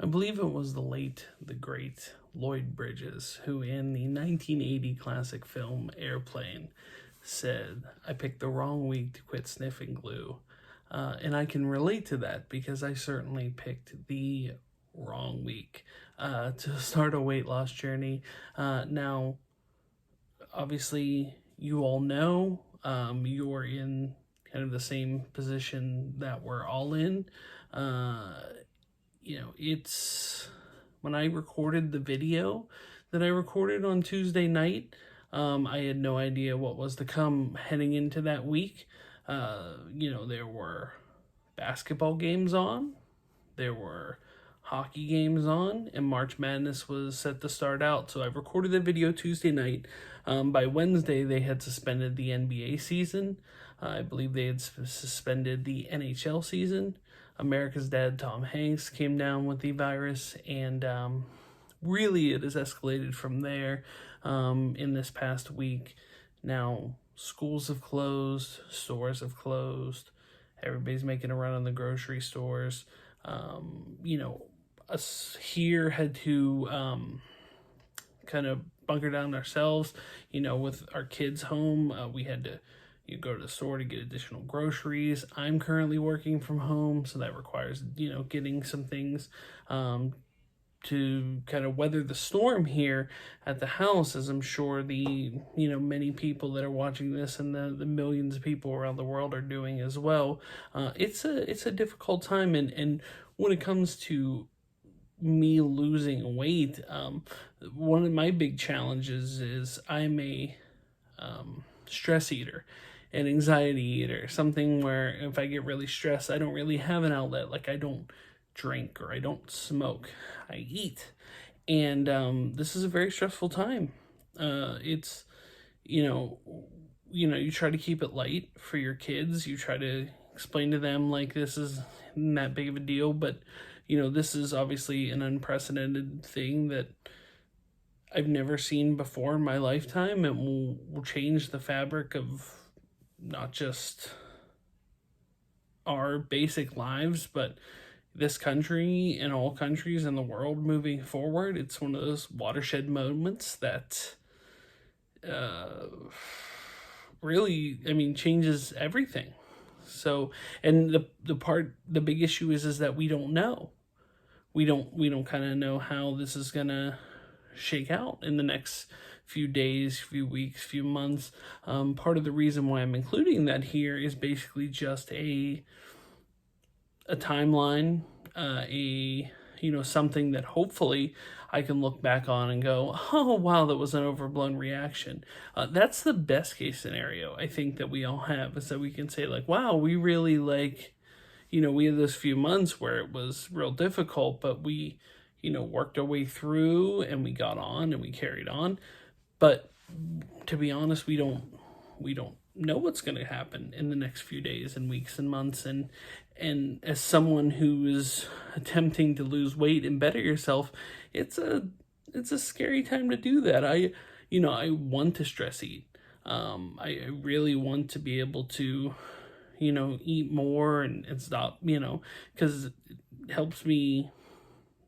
believe it was the great Lloyd Bridges, who in the 1980 classic film Airplane said, "I picked the wrong week to quit sniffing glue." And I can relate to that because I certainly picked the wrong week to start a weight loss journey. Now, obviously, you all know you're in kind of the same position that we're all in. It's when I recorded the video that I recorded on Tuesday night, I had no idea what was to come heading into that week. There were basketball games on, there were hockey games on, and March Madness was set to start out. So I recorded the video Tuesday night. By Wednesday, they had suspended the NBA season. I believe they had suspended the NHL season. America's Dad, Tom Hanks, came down with the virus, and really it has escalated from there in this past week. Now, schools have closed, stores have closed, everybody's making a run on the grocery stores. Us here had to kind of bunker down ourselves, with our kids home. We had to go to the store to get additional groceries. I'm currently working from home, so that requires, getting some things to kind of weather the storm here at the house, as I'm sure the, many people that are watching this and the millions of people around the world are doing as well. It's a difficult time. And when it comes to me losing weight, one of my big challenges is I'm a stress eater, an anxiety eater, something where if I get really stressed, I don't really have an outlet. Like, I don't drink or I don't smoke, I eat. And this is a very stressful time. It's, you try to keep it light for your kids. You try to explain to them like this is not that big of a deal, but this is obviously an unprecedented thing that I've never seen before in my lifetime. It will change the fabric of not just our basic lives, but this country and all countries in the world moving forward. It's one of those watershed moments that really, changes everything. So, and the big issue is that we don't know. We don't kind of know how this is gonna shake out in the next few days, few weeks, few months. Part of the reason why I'm including that here is basically just a timeline, something that hopefully I can look back on and go, oh, wow, that was an overblown reaction. That's the best case scenario I think that we all have, is that we can say like, wow, we really we had those few months where it was real difficult, but we, worked our way through and we got on and we carried on. But to be honest, we don't know what's going to happen in the next few days and weeks and months. And as someone who is attempting to lose weight and better yourself, it's a scary time to do that. I want to stress eat. I really want to be able to, eat more and stop, because it helps me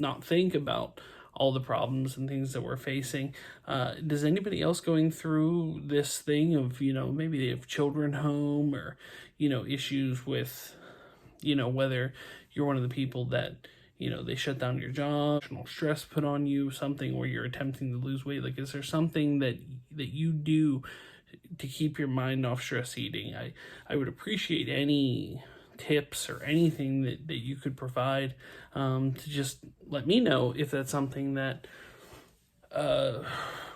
not think about all the problems and things that we're facing. Does anybody else going through this thing of, maybe they have children home, or, issues with, whether you're one of the people that, they shut down your job, stress put on you, something where you're attempting to lose weight? Like, is there something that you do to keep your mind off stress eating? I would appreciate any tips or anything that you could provide, to just let me know if that's something that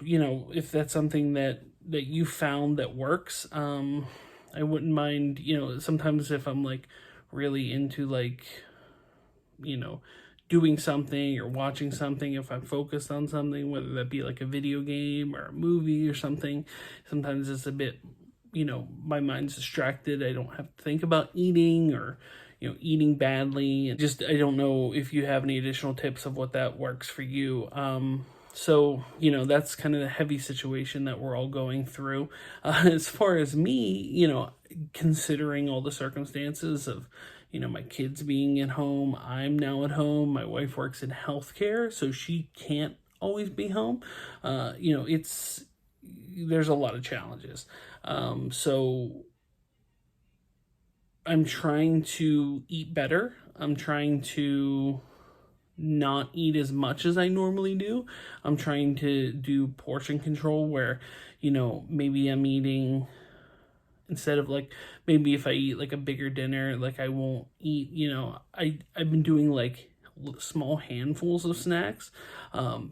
if that's something that you found that works. I wouldn't mind, sometimes if I'm like really into doing something or watching something, if I'm focused on something, whether that be like a video game or a movie or something, sometimes it's a bit, my mind's distracted. I don't have to think about eating or, eating badly. And just, I don't know if you have any additional tips of what that works for you. So, that's kind of the heavy situation that we're all going through. As far as me, considering all the circumstances of, my kids being at home. I'm now at home. My wife works in healthcare, so she can't always be home. There's a lot of challenges. So I'm trying to eat better. I'm trying to not eat as much as I normally do. I'm trying to do portion control where, maybe I'm eating, instead of like, maybe if I eat like a bigger dinner, like I won't eat, I've been doing like small handfuls of snacks.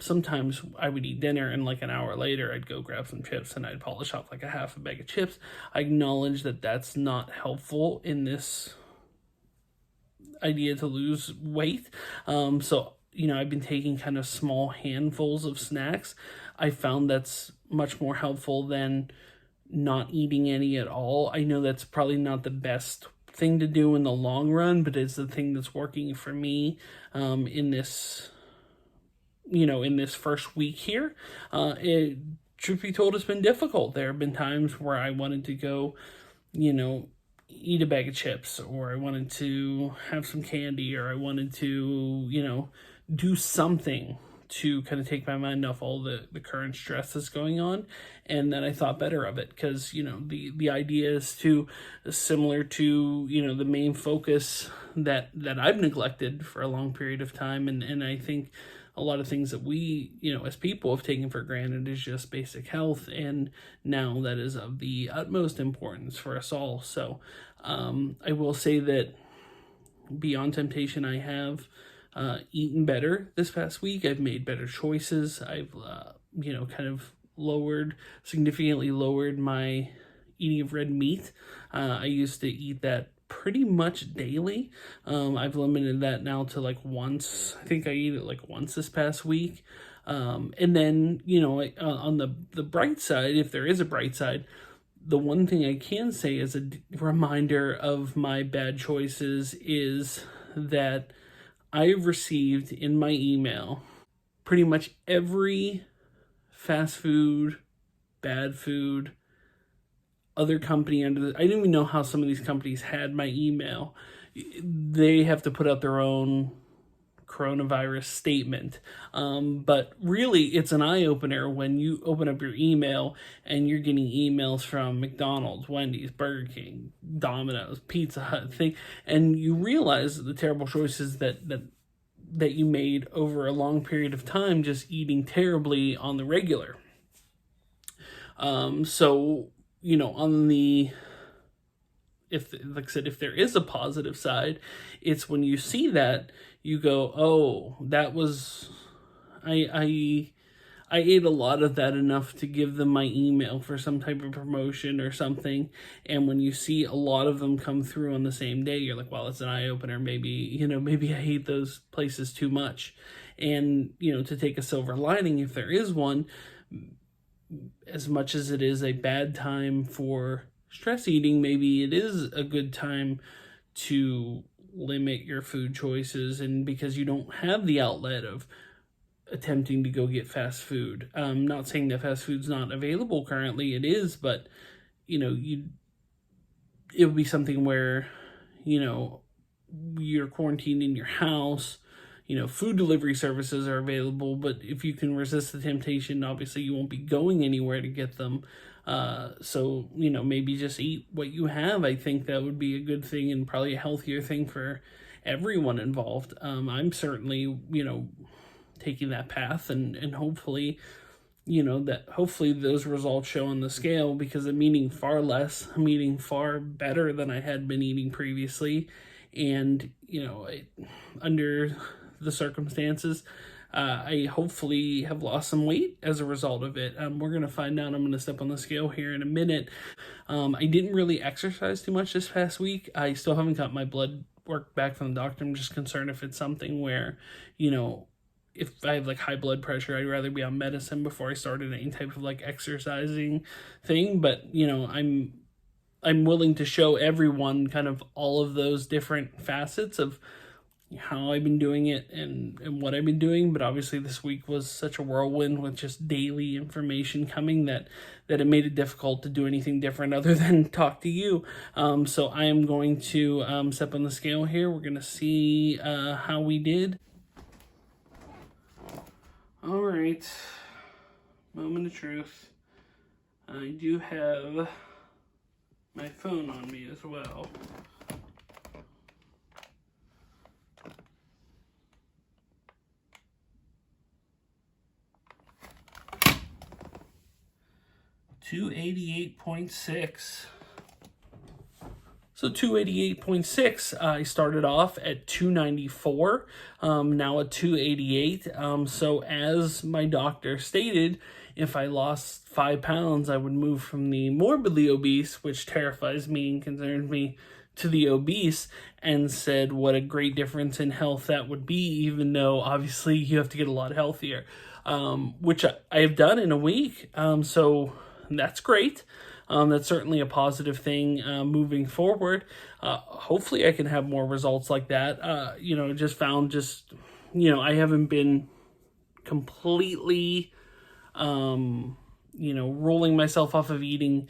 Sometimes I would eat dinner and like an hour later I'd go grab some chips and I'd polish off like a half a bag of chips. I acknowledge that that's not helpful in this idea to lose weight. So, I've been taking kind of small handfuls of snacks. I found that's much more helpful than not eating any at all. I know that's probably not the best thing to do in the long run, but it's the thing that's working for me in this, in this first week here. Truth be told, it's been difficult. There have been times where I wanted to go, eat a bag of chips, or I wanted to have some candy, or I wanted to, do something to kind of take my mind off all the current stress that's going on. And then I thought better of it because, the idea is to, similar to, the main focus that I've neglected for a long period of time. And I think a lot of things that we, as people have taken for granted is just basic health. And now that is of the utmost importance for us all. So I will say that beyond temptation, I have eaten better this past week. I've made better choices. I've, kind of significantly lowered my eating of red meat. I used to eat that pretty much daily. I've limited that now to like once. I think I eat it like once this past week. And then, on the bright side, if there is a bright side, the one thing I can say as a reminder of my bad choices is that I've received in my email pretty much every fast food, bad food, other company I didn't even know how some of these companies had my email. They have to put out their own coronavirus statement. But really, it's an eye-opener when you open up your email and you're getting emails from McDonald's, Wendy's, Burger King, Domino's, Pizza Hut, and you realize the terrible choices that you made over a long period of time just eating terribly on the regular. So, on the, like I said, if there is a positive side, it's when you see that, you go, oh, that was, I ate a lot of that enough to give them my email for some type of promotion or something. And when you see a lot of them come through on the same day, you're like, well, it's an eye opener. Maybe I hate those places too much. And, to take a silver lining, if there is one, as much as it is a bad time for stress eating, maybe it is a good time to limit your food choices, and because you don't have the outlet of attempting to go get fast food. Not saying that fast food's not available currently, it is, but it would be something where you're quarantined in your house. Food delivery services are available, but if you can resist the temptation, obviously you won't be going anywhere to get them. So, maybe just eat what you have. I think that would be a good thing and probably a healthier thing for everyone involved. I'm certainly, taking that path and hopefully, hopefully those results show on the scale, because I'm eating far less. I'm eating far better than I had been eating previously. And, under the circumstances, I hopefully have lost some weight as a result of it. We're going to find out. I'm going to step on the scale here in a minute. I didn't really exercise too much this past week. I still haven't got my blood work back from the doctor. I'm just concerned if it's something where, if I have like high blood pressure, I'd rather be on medicine before I started any type of like exercising thing. But, I'm willing to show everyone kind of all of those different facets of how I've been doing it and what I've been doing, but obviously this week was such a whirlwind with just daily information coming that it made it difficult to do anything different other than talk to you. So I am going to step on the scale here. We're going to see how we did. All right, moment of truth. I do have my phone on me as well. $288.6. So 288.6, I started off at 294, now at 288. So as my doctor stated, if I lost 5 pounds, I would move from the morbidly obese, which terrifies me and concerns me, to the obese, and said what a great difference in health that would be, even though obviously you have to get a lot healthier, which I have done in a week. So that's great. That's certainly a positive thing moving forward. Hopefully I can have more results like that. I haven't been completely, rolling myself off of eating,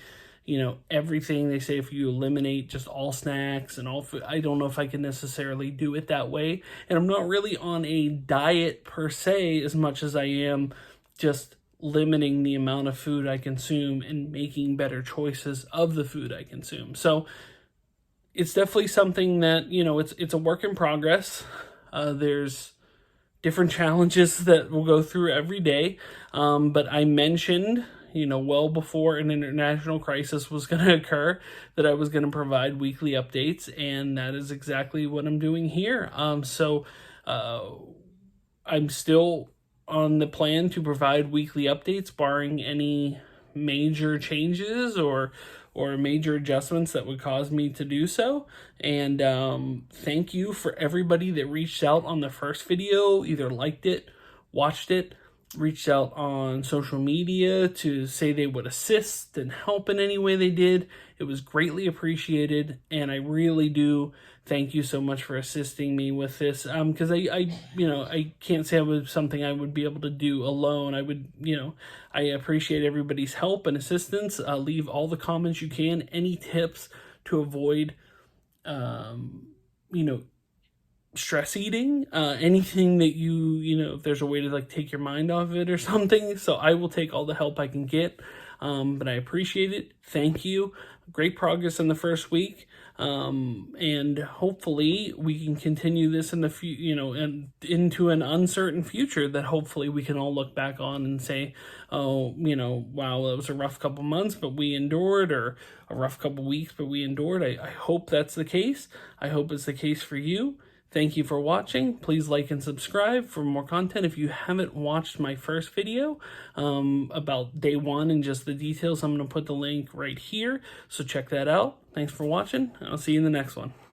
everything. They say if you eliminate just all snacks and all food, I don't know if I can necessarily do it that way. And I'm not really on a diet per se as much as I am just limiting the amount of food I consume and making better choices of the food I consume. So it's definitely something that, it's a work in progress. There's different challenges that we'll go through every day. But I mentioned, well before an international crisis was going to occur, that I was going to provide weekly updates, and that is exactly what I'm doing here. So I'm still on the plan to provide weekly updates, barring any major changes or major adjustments that would cause me to do so. And thank you for everybody that reached out on the first video, either liked it, watched it, reached out on social media to say they would assist and help in any way they did. It was greatly appreciated, and I really do thank you so much for assisting me with this, because I can't say it was something I would be able to do alone. I appreciate everybody's help and assistance. Leave all the comments you can, any tips to avoid, stress eating, anything that if there's a way to take your mind off of it or something. So I will take all the help I can get, but I appreciate it. Thank you. Great progress in the first week. And hopefully we can continue this in the and into an uncertain future that hopefully we can all look back on and say, oh, wow, it was a rough couple months, but we endured, or a rough couple weeks, but we endured. I hope that's the case. I hope it's the case for you. Thank you for watching. Please like and subscribe for more content. If you haven't watched my first video about day one and just the details, I'm going to put the link right here. So check that out. Thanks for watching. I'll see you in the next one.